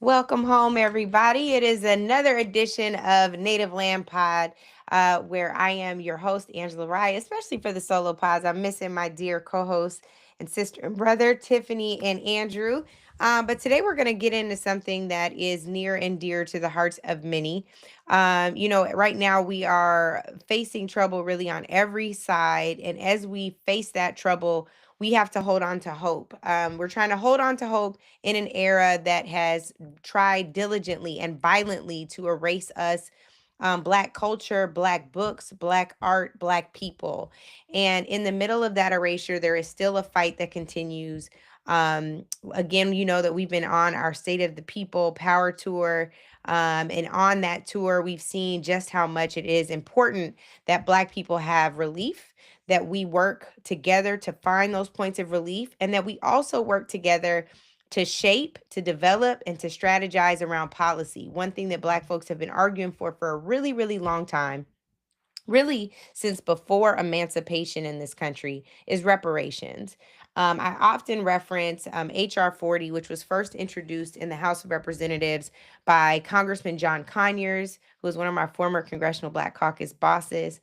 Welcome home, everybody. It is another edition of Native Land Pod, where I am your host, Angela Rye, especially for the solo pods. I'm missing my dear co host and sister and brother, Tiffany and Andrew. But today we're going to get into something that is near and dear to the hearts of many. Right now we are facing trouble really on every side. And as we face that trouble, we have to hold on to hope. We're trying to hold on to hope in an era that has tried diligently and violently to erase us, Black culture, Black books, Black art, Black people. And in the middle of that erasure, there is still a fight that continues. Again, you know that we've been on our State of the People Power Tour. And on that tour, we've seen just how much it is important that Black people have relief, that we work together to find those points of relief, and that we also work together to shape, to develop, and to strategize around policy. One thing that Black folks have been arguing for a really, really long time, really since before emancipation in this country, is reparations. I often reference HR 40, which was first introduced in the House of Representatives by Congressman John Conyers, who was one of my former Congressional Black Caucus bosses.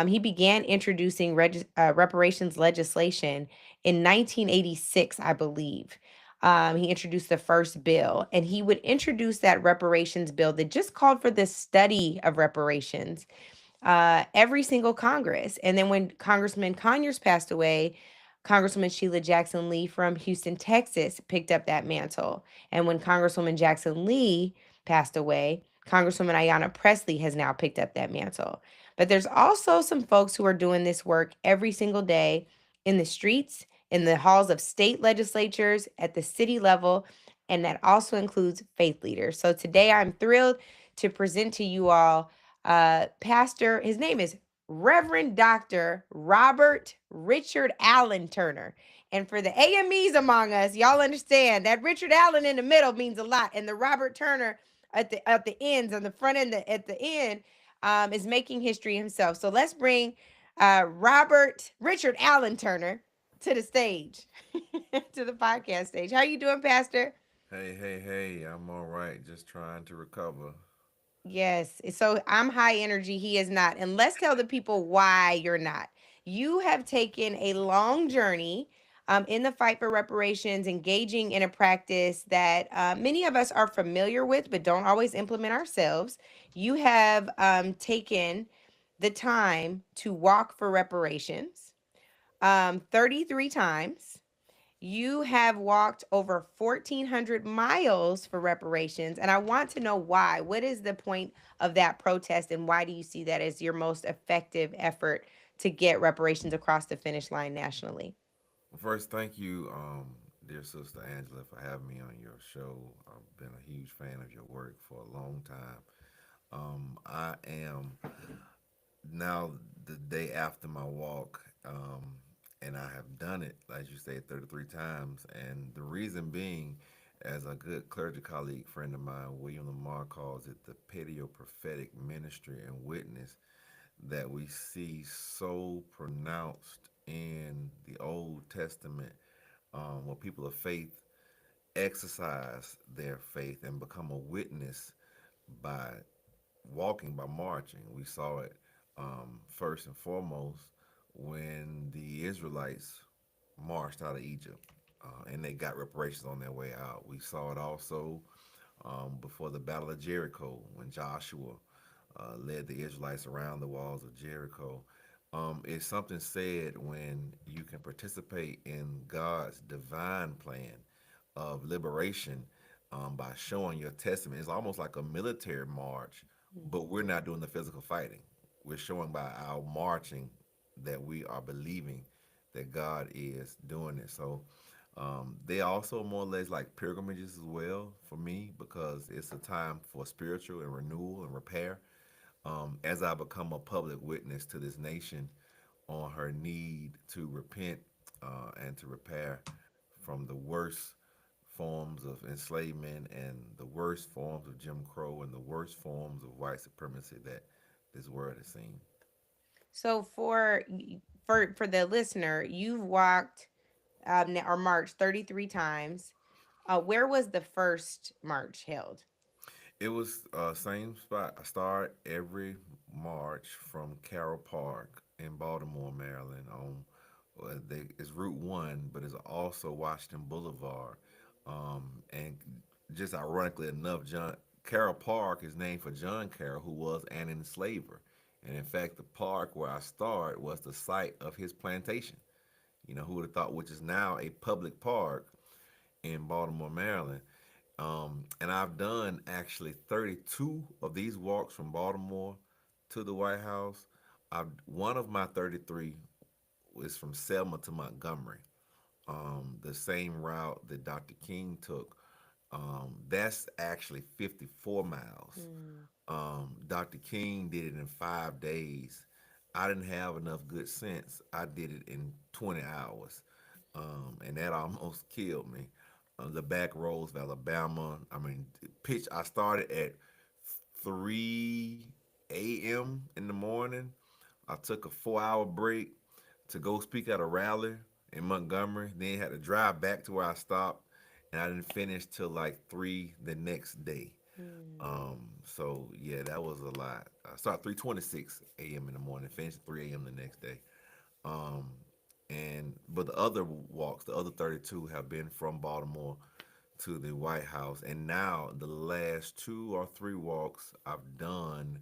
He began introducing reparations legislation in 1986, I believe. He introduced the first bill, and he would introduce that reparations bill that just called for the study of reparations every single Congress. And then when Congressman Conyers passed away, Congresswoman Sheila Jackson Lee from Houston, Texas, picked up that mantle. And when Congresswoman Jackson Lee passed away, Congresswoman Ayanna Pressley has now picked up that mantle. But there's also some folks who are doing this work every single day in the streets, in the halls of state legislatures, at the city level, and that also includes faith leaders. So today I'm thrilled to present to you all pastor. His name is Reverend Dr. Robert Richard Allen Turner. And for the AMEs among us, y'all understand that Richard Allen in the middle means a lot, and the Robert Turner at the ends, on the front end, at the end, is making history himself. So let's bring Robert Richard Allen Turner to the stage, to the podcast stage. How you doing, Pastor? Hey, I'm all right. Just trying to recover. Yes. So I'm high energy. He is not. And let's tell the people why you're not. You have taken a long journey in the fight for reparations, engaging in a practice that many of us are familiar with, but don't always implement ourselves. You have taken the time to walk for reparations 33 times. You have walked over 1,400 miles for reparations, and I want to know why. What is the point of that protest, and why do you see that as your most effective effort to get reparations across the finish line nationally? Well, first, thank you, dear sister Angela, for having me on your show. I've been a huge fan of your work for a long time. I am now the day after my walk, and I have done it, as you say, 33 times. And the reason being, as a good clergy colleague friend of mine, William Lamar, calls it the prophetic ministry and witness that we see so pronounced in the Old Testament, where people of faith exercise their faith and become a witness by walking, by marching. We saw it first and foremost when the Israelites marched out of Egypt and they got reparations on their way out. We saw it also before the Battle of Jericho when Joshua led the Israelites around the walls of Jericho. It's something said when you can participate in God's divine plan of liberation by showing your testament. It's almost like a military march, but we're not doing the physical fighting. We're showing by our marching that we are believing that God is doing it. So they also more or less like pilgrimages as well for me because it's a time for spiritual and renewal and repair. As I become a public witness to this nation on her need to repent and to repair from the worst forms of enslavement and the worst forms of Jim Crow and the worst forms of white supremacy that this world has seen. So for the listener, you've walked or marched 33 times. Where was the first march held? It was same spot. I start every March from Carroll Park in Baltimore, Maryland. On it's Route One, but it's also Washington Boulevard. And just ironically enough, John Carroll Park is named for John Carroll, who was an enslaver. And in fact, the park where I start was the site of his plantation. You know, who would have thought, which is now a public park in Baltimore, Maryland. And I've done actually 32 of these walks from Baltimore to the White House. One of my 33 is from Selma to Montgomery, the same route that Dr. King took. That's actually 54 miles. Mm. Dr. King did it in 5 days. I didn't have enough good sense. I did it in 20 hours, and that almost killed me. The back roads of Alabama. I mean, pitch. I started at 3 a.m. in the morning. I took a 4 hour break to go speak at a rally in Montgomery. Then had to drive back to where I stopped, and I didn't finish till like 3 the next day. Mm. So yeah, that was a lot. I started 3:26 a.m. in the morning, finished at 3 a.m. the next day. Um, and but the other walks, the other 32 have been from Baltimore to the White House, and now the last 2 or 3 walks I've done,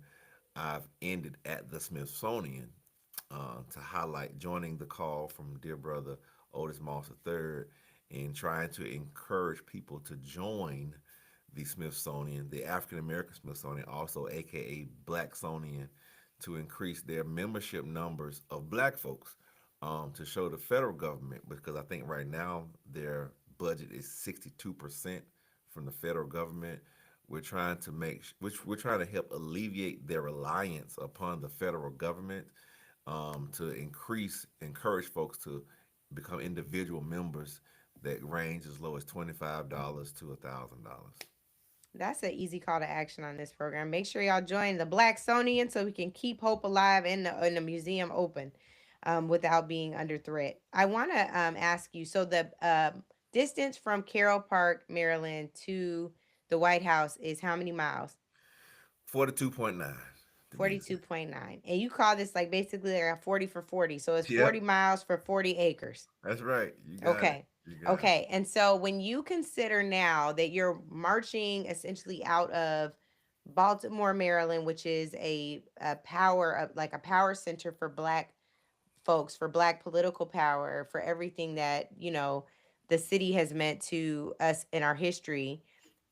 I've ended at the Smithsonian to highlight joining the call from dear brother Otis Moss III in trying to encourage people to join the Smithsonian, the African American Smithsonian, also aka Blacksonian, to increase their membership numbers of black folks, to show the federal government, because I think right now their budget is 62% from the federal government. Which we're trying to help alleviate their reliance upon the federal government, to encourage folks to become individual members that range as low as $25 to $1,000. That's an easy call to action on this program. Make sure y'all join the Blacksonian so we can keep hope alive and the museum open, without being under threat. I want to ask you. So the distance from Carroll Park, Maryland, to the White House is how many miles? 42.9 to be exact. 42.9. And you call this like basically like a 40 for 40. So it's 40 Yep, miles for 40 acres. that's right. You got it. Okay. You got it. Okay. And so when you consider now that you're marching essentially out of Baltimore, Maryland, which is a power of like a power center for black folks, for black political power, for everything that, the city has meant to us in our history.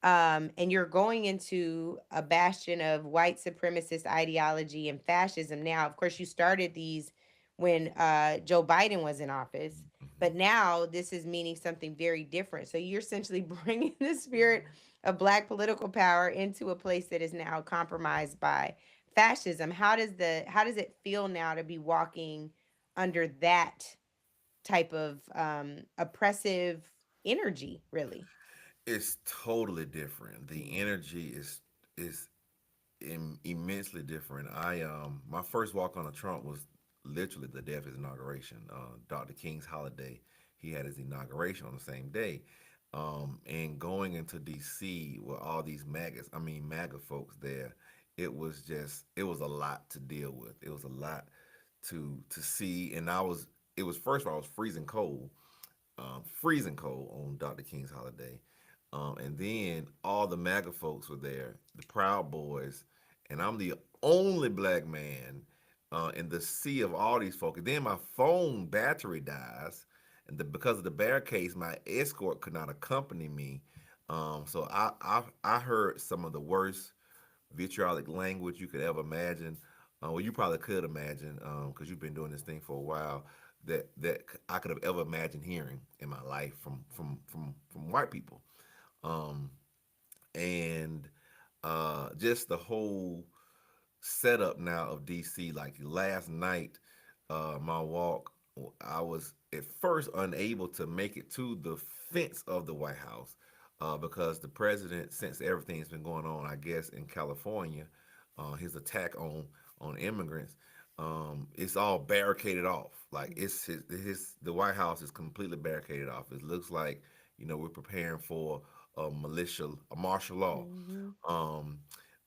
And you're going into a bastion of white supremacist ideology and fascism now. Of course, you started these when Joe Biden was in office, but now this is meaning something very different. So you're essentially bringing the spirit of black political power into a place that is now compromised by fascism. How does it feel now to be walking under that type of oppressive energy, really? It's totally different. The energy is immensely different. My first walk on a Trump was literally the day of his inauguration. Dr. King's holiday, he had his inauguration on the same day. And going into D.C. with all these MAGA folks there, it was a lot to deal with. It was a lot to see, and it was first of all, I was freezing cold on Dr. King's holiday. And then all the MAGA folks were there, the Proud Boys, and I'm the only black man in the sea of all these folks. And then my phone battery dies, and because of the barricades, my escort could not accompany me. So I heard some of the worst vitriolic language you could ever imagine. Well, you probably could imagine, because you've been doing this thing for a while. That I could have ever imagined hearing in my life from white people, um, and just the whole setup now of DC. Like last night, my walk, I was at first unable to make it to the fence of the White House, because the president, since everything's been going on, I guess in California, his attack on immigrants, it's all barricaded off. Like it's his the White House is completely barricaded off. It looks like We're preparing for a martial law, Hmm. um,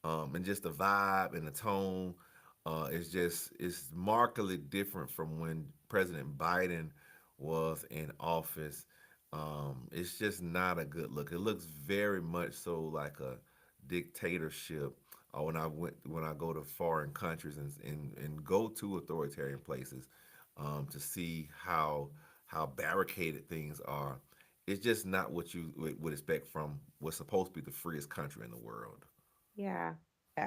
and just the vibe and the tone it's markedly different from when President Biden was in office. It's just not a good look. It looks very much so like a dictatorship. When I go to foreign countries and go to authoritarian places, to see how barricaded things are, it's just not what you would expect from what's supposed to be the freest country in the world. Yeah.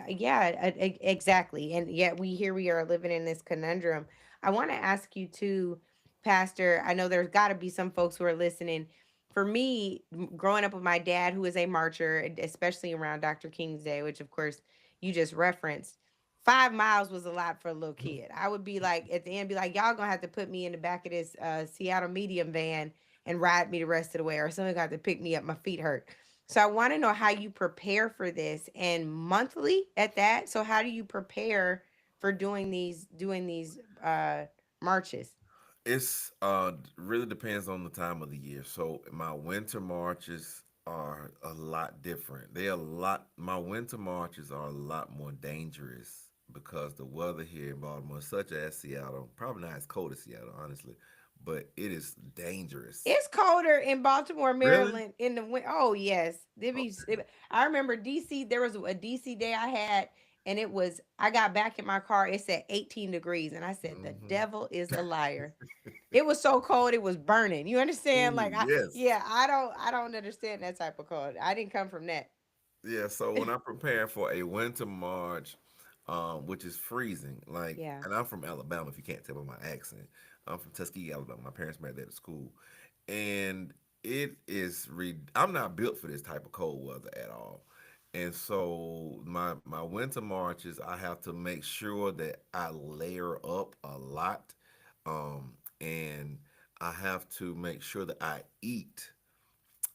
Yeah, exactly. And yet we are living in this conundrum. I want to ask you too, Pastor. I know there's got to be some folks who are listening. For me, growing up with my dad, who is a marcher, especially around Dr. King's Day, which of course you just referenced, 5 miles was a lot for a little kid. I would be like, at the end, be like, y'all gonna have to put me in the back of this Seattle medium van and ride me the rest of the way, or somebody got to pick me up. My feet hurt. So I want to know how you prepare for this and monthly at that. So how do you prepare for doing these marches? It's really depends on the time of the year. So my winter marches are a lot different. My winter marches are a lot more dangerous because the weather here in Baltimore, such as Seattle, probably not as cold as Seattle, honestly, but it is dangerous. It's colder in Baltimore, Really? Maryland in the winter. Oh yes, I remember DC. There was a DC day I had, and I got back in my car. It said 18 degrees, and I said, "The Hmm. devil is a liar." It was so cold, it was burning. You understand? Ooh, Like yes. yeah, I don't understand that type of cold. I didn't come from that. Yeah, so when I'm preparing for a winter march, which is freezing, Yeah. and I'm from Alabama, if you can't tell by my accent, I'm from Tuskegee, Alabama. My parents married there at school, and I'm not built for this type of cold weather at all. And so my winter marches, I have to make sure that I layer up a lot, and I have to make sure that I eat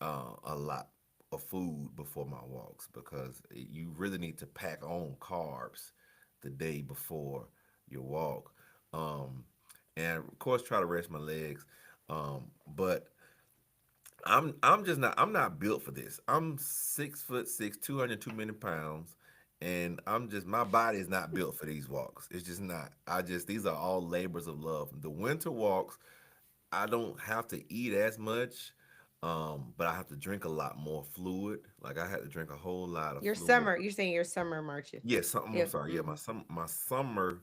a lot of food before my walks because you really need to pack on carbs the day before your walk. Um, and of course, try to rest my legs. But I'm not built for this. I'm 6'6", 202 many pounds, and my body is not built for these walks. It's just not. These are all labors of love. The winter walks, I don't have to eat as much, but I have to drink a lot more fluid. Like I had to drink a whole lot of fluid. You're saying your summer marches. Yes, I'm Yeah. sorry. Yeah, Hmm. my summer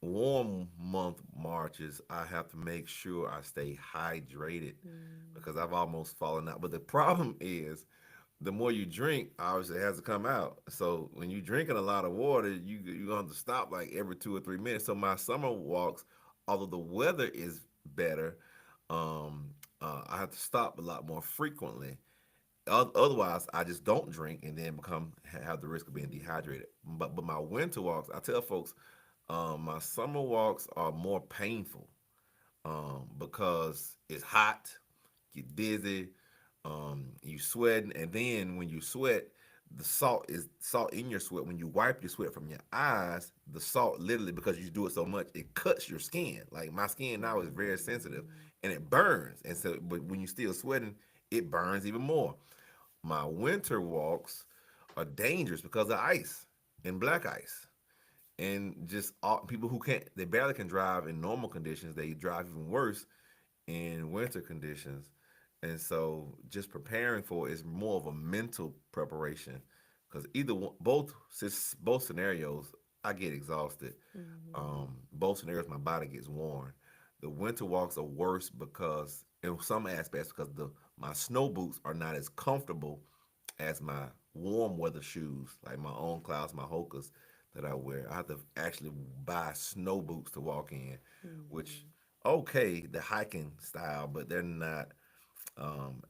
warm month marches, I have to make sure I stay hydrated because I've almost fallen out. But the problem is, the more you drink, obviously it has to come out. So when you're drinking a lot of water, you're going to have to stop like every 2 or 3 minutes. So my summer walks, although the weather is better, I have to stop a lot more frequently. Otherwise, I just don't drink and then have the risk of being dehydrated. But my winter walks, I tell folks, my summer walks are more painful because it's hot, get dizzy, you sweating, and then when you sweat, the salt in your sweat. When you wipe your sweat from your eyes, the salt literally, because you do it so much, it cuts your skin. Like my skin now is very sensitive, and it burns. And so, but when you're still sweating, it burns even more. My winter walks are dangerous because of ice and black ice and just all, people who can't they barely can drive in normal conditions, they drive even worse in winter conditions. And so just preparing for it is more of a mental preparation because both scenarios I get exhausted. Hmm. Both scenarios my body gets worn. The winter walks are worse because in some aspects because the my snow boots are not as comfortable as my warm weather shoes, like my own clouds, my Hokas that I wear. I have to actually buy snow boots to walk in, which Hmm. okay, the hiking style, but they're not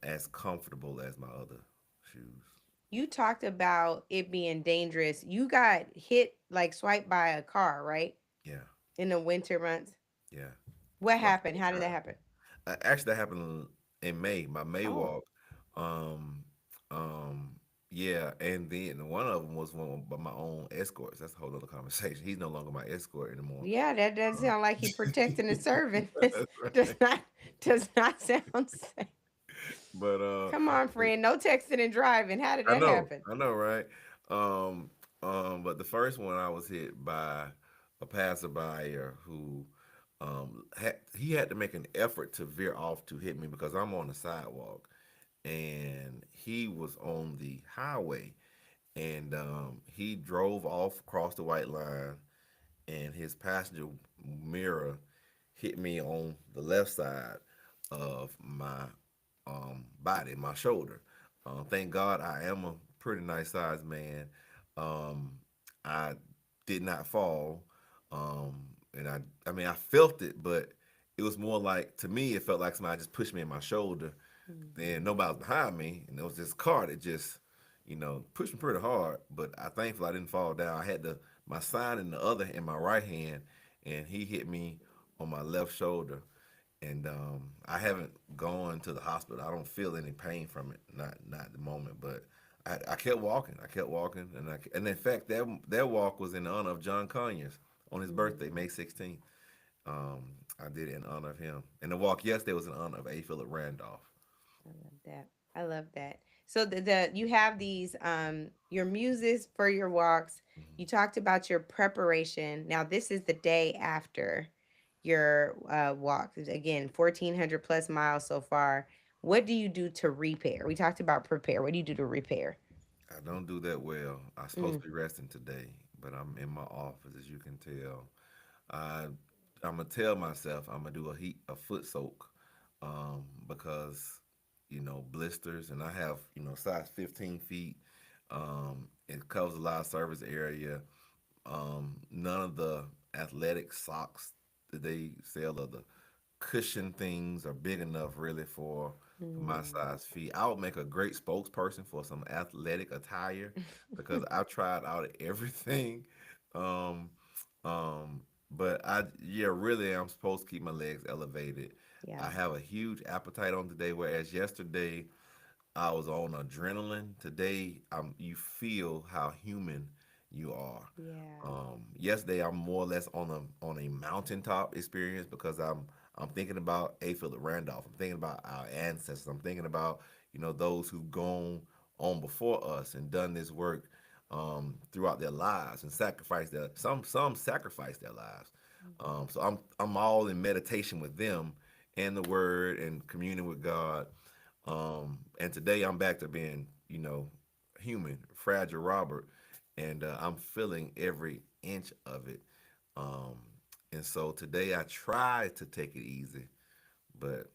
as comfortable as my other shoes. You talked about it being dangerous. You got hit, like swiped by a car, right? Yeah, In the winter months. yeah. What About happened? four How did that times. happen? Actually, that happened in May, my May Oh, walk. Um, um, yeah, and then one of them was one by my own escorts. That's a whole other conversation. He's no longer my escort anymore. yeah, that doesn't Um, sound like he protecting and serving. that's does right. not does not sound safe. But Come on, friend. No texting and driving. How did that happen? I know, right? Um, but the first one I was hit by a passerby who he had to make an effort to veer off to hit me because I'm on the sidewalk, and he was on the highway, and he drove off across the white line, and his passenger mirror hit me on the left side of my body, my shoulder. Thank God I am a pretty nice sized man. Um, I did not fall, and I mean, I felt it, but it was more like to me, it felt like somebody just pushed me in my shoulder. Then Mhm. nobody was behind me, and there was this car that just, pushed me pretty hard. But I thankfully I didn't fall down. I had my sign in the other in my right hand, and he hit me on my left shoulder. And I haven't gone to the hospital. I don't feel any pain from it, not at the moment. But I kept walking. I kept walking, and in fact that walk was in honor of John Conyers on his birthday, Mhm. May 16th. I did it in honor of him, and the walk yesterday was in honor of A. Philip Randolph. I love that. I love that. So the you have these your muses for your walks. You talked about your preparation. Now this is the day after your walk. Again, 1,400 plus miles so far. What do you do to repair? We talked about prepare. What do you do to repair? I don't do that well. I'm supposed Mm. to be resting today, but I'm in my office, as you can tell. I I'm gonna tell myself I'm gonna do a foot soak, because blisters, and I have size 15 feet. It covers a lot of surface area. None of the athletic socks that they sell, or the cushion things, are big enough really for my Mm. size feet. I would make a great spokesperson for some athletic attire because I've tried out everything. Um, but really, I'm supposed to keep my legs elevated. I Yeah. have a huge appetite on today, whereas yesterday I was on adrenaline. Today, you feel how human you are. Yeah. Yesterday, I'm more or less on a mountaintop experience because I'm thinking about A. Philip Randolph. I'm thinking about our ancestors. I'm thinking about those who've gone on before us and done this work throughout their lives and sacrificed some sacrificed their lives. So I'm all in meditation with them and the Word and communing with God. And today I'm back to being, human, fragile Robert, and I'm feeling every inch of it. Um, and so today I try to take it easy, but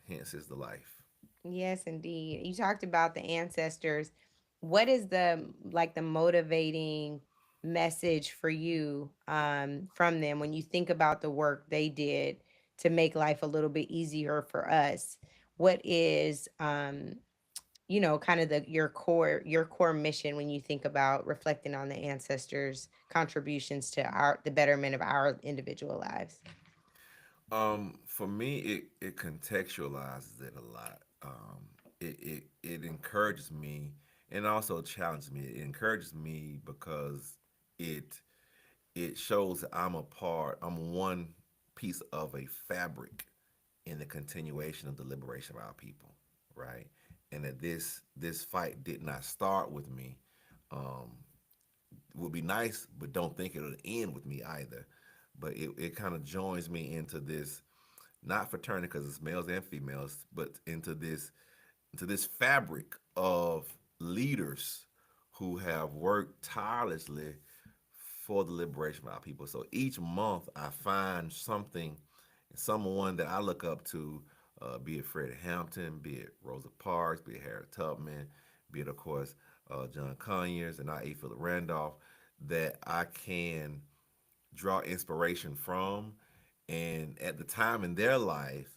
hence is the life. Yes, indeed. You talked about the ancestors. What is the motivating message for you from them when you think about the work they did to make life a little bit easier for us? What is kind of your core mission when you think about reflecting on the ancestors' contributions to our the betterment of our individual lives? For me, it contextualizes it a lot. It encourages me and also challenges me. It encourages me because it it shows that I'm one piece of a fabric in the continuation of the liberation of our people, right? And that this fight did not start with me. Um, would be nice, but don't think it'll end with me either. But it kind of joins me into this, not fraternity because it's males and females, but into this fabric of leaders who have worked tirelessly for the liberation of our people. So each month I find something, someone that I look up to, be it Freddie Hampton, be it Rosa Parks, be it Harriet Tubman, be it, of course, John Conyers, and I, A. Philip Randolph, that I can draw inspiration from. And at the time in their life,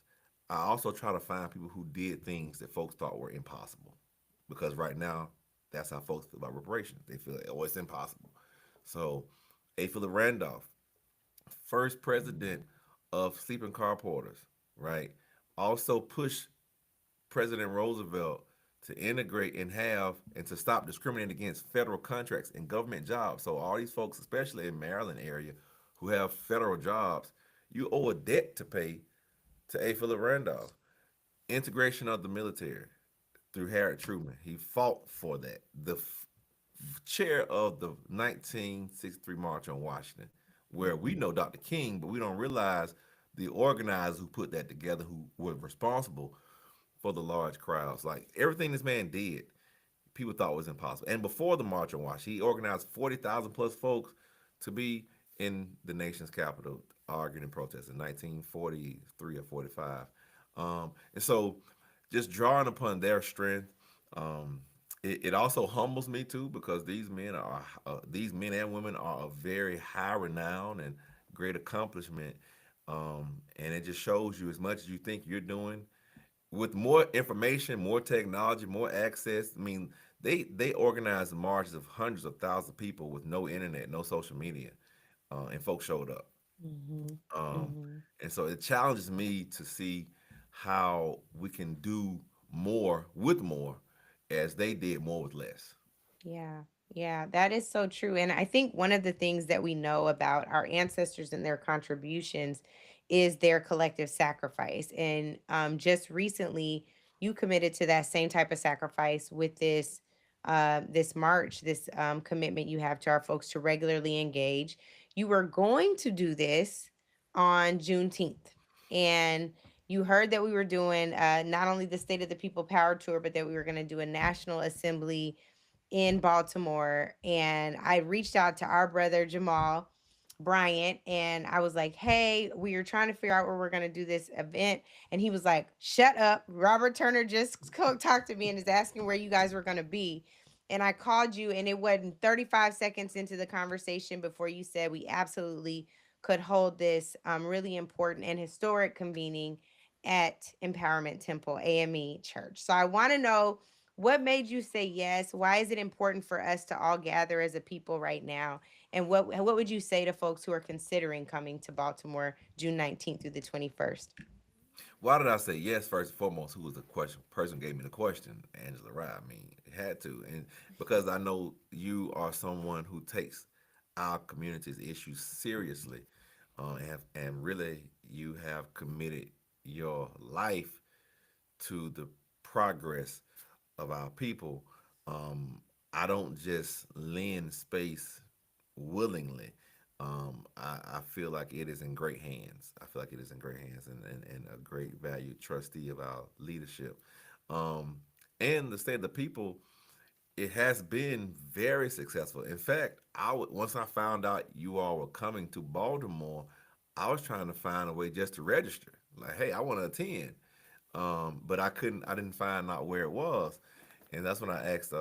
I also try to find people who did things that folks thought were impossible. Because right now, that's how folks feel about reparations. They feel, oh, it's impossible. So, A. Philip Randolph, first president of sleeping car porters, right? Also pushed President Roosevelt to integrate and to stop discriminating against federal contracts and government jobs. So all these folks, especially in Maryland area, who have federal jobs, you owe a debt to pay to A. Philip Randolph. integration of the military through Harry Truman. He fought for that. The chair of the 1963 March on Washington, where we know Dr. King, but we don't realize the organizers who put that together, who were responsible for the large crowds. Like everything this man did, people thought was impossible. And before the March on Washington, he organized 40,000 plus folks to be in the nation's capital arguing and protesting in 1943 or 45. And so just drawing upon their strength, um, it also humbles me too because these men and women are of very high renown and great accomplishment. And it just shows you as much as you think you're doing with more information, more technology, more access. I mean, they organized marches of hundreds of thousands of people with no internet, no social media, and folks showed up. Mhm. Um, Mhm. and so it challenges me to see how we can do more with more, as they did more with less. Yeah, yeah, that is so true. And I think one of the things that we know about our ancestors and their contributions is their collective sacrifice. And just recently, you committed to that same type of sacrifice with this march, this commitment you have to our folks to regularly engage. You were going to do this on Juneteenth, and you heard that we were doing not only the State of the People Power Tour, but that we were going to do a national assembly in Baltimore, and I reached out to our brother Jamal Bryant, and I was like, "Hey, we are trying to figure out where we're going to do this event." And he was like, "Shut up. Robert Turner just talked to me and is asking where you guys were going to be." And I called you, and it wasn't 35 seconds into the conversation before you said we absolutely could hold this really important and historic convening at Empowerment Temple AME Church. So I want to know, what made you say yes? Why is it important for us to all gather as a people right now? And what would you say to folks who are considering coming to Baltimore June 19th through the 21st? Why did I say yes first and foremost? Who was the question person gave me the question? Angela Rye. I mean, it had to, and because I know you are someone who takes our community's issues seriously, and really you have committed your life to the progress of our people. Um, I don't just lend space willingly. I feel like it is in great hands. I feel like it is in great hands and a great valued trustee of our leadership. Um, and the state of the people, it has been very successful. In fact, once I found out you all were coming to Baltimore, I was trying to find a way just to register. Like, hey, I want to attend, but I couldn't. I didn't find out where it was, and that's when I asked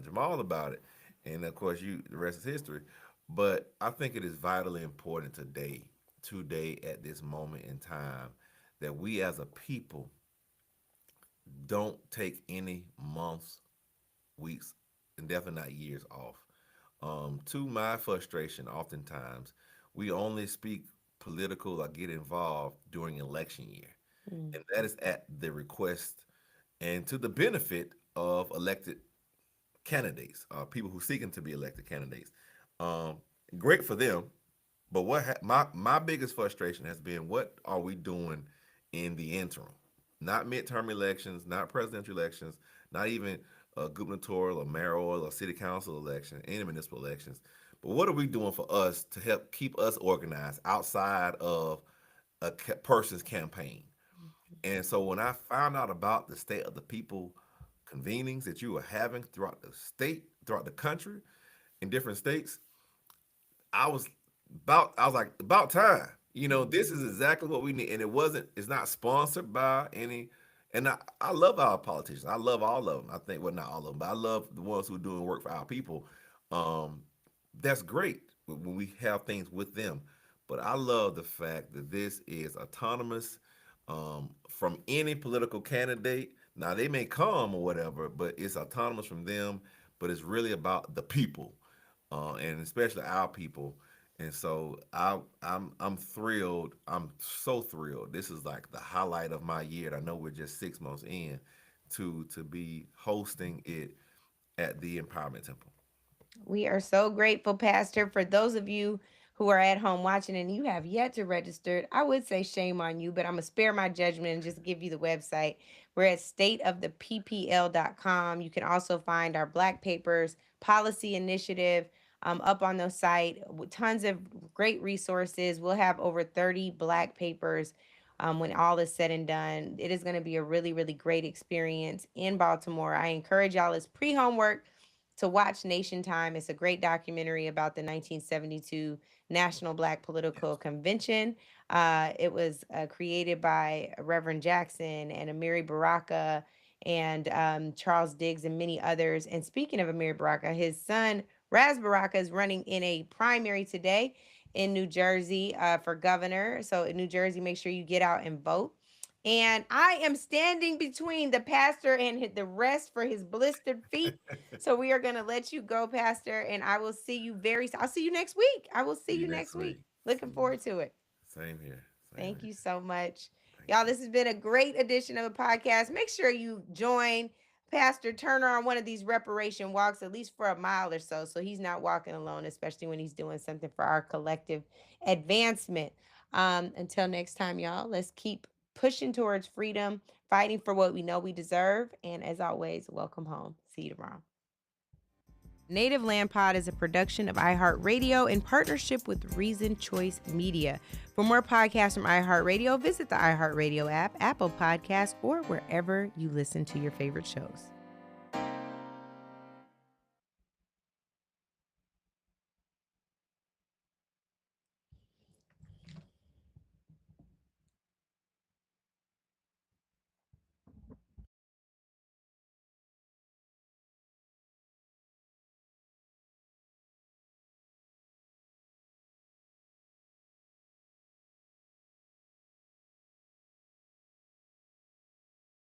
Jamal about it. And of course, the rest is history. But I think it is vitally important today at this moment in time, that we as a people don't take any months, weeks, and definitely not years off. To my frustration, oftentimes we only speak political or get involved during election year, Mm. and that is at the request and to the benefit of elected candidates, people who seeking to be elected candidates. Um, Great for them, but my biggest frustration has been, what are we doing in the interim? Not midterm elections, not presidential elections, not even gubernatorial or mayoral or city council election, any municipal elections. But what are we doing for us to help keep us organized outside of a person's campaign? And so when I found out about the state of the people convenings that you were having throughout the state, throughout the country, in different states, I was I was like, about time. This is exactly what we need. And it's not sponsored by any, and I love our politicians. I love all of them. I think, well, not all of them, but I love the ones who are doing work for our people. Um, that's great when we have things with them. But I love the fact that this is autonomous from any political candidate. Now, they may come or whatever, but it's autonomous from them. But it's really about the people, and especially our people. And so I'm thrilled. I'm so thrilled. This is like the highlight of my year. And I know we're just 6 months in to be hosting it at the Empowerment Temple. We are so grateful, Pastor. For those of you who are at home watching and you have yet to register, I would say shame on you, but I'm going to spare my judgment and just give you the website. We're at stateoftheppl.com. You can also find our Black Papers policy initiative up on the site with tons of great resources. We'll have over 30 Black Papers when all is said and done. It is going to be a really, really great experience in Baltimore. I encourage y'all as pre-homework to watch Nation Time. It's a great documentary about the 1972 National Black Political Convention. It was created by Reverend Jackson and Amiri Baraka and Charles Diggs and many others. And speaking of Amiri Baraka, his son Raz Baraka is running in a primary today in New Jersey for governor. So in New Jersey, make sure you get out and vote. And I am standing between the pastor and the rest for his blistered feet. So we are going to let you go, Pastor, and I will see you I'll see you next week. I will see See you you next next week. week. Looking See you. forward to it. Same here. Same Thank here. you so much. Thank Y'all, you. this has been a great edition of the podcast. Make sure you join Pastor Turner on one of these reparation walks, at least for a mile or so he's not walking alone, especially when he's doing something for our collective advancement. Until next time, y'all, let's keep pushing towards freedom, fighting for what we know we deserve. And as always, welcome home. See you tomorrow. Native Land Pod is a production of iHeart Radio in partnership with Reason Choice Media. For more podcasts from iHeart Radio, visit the iHeart Radio app, Apple Podcasts, or wherever you listen to your favorite shows.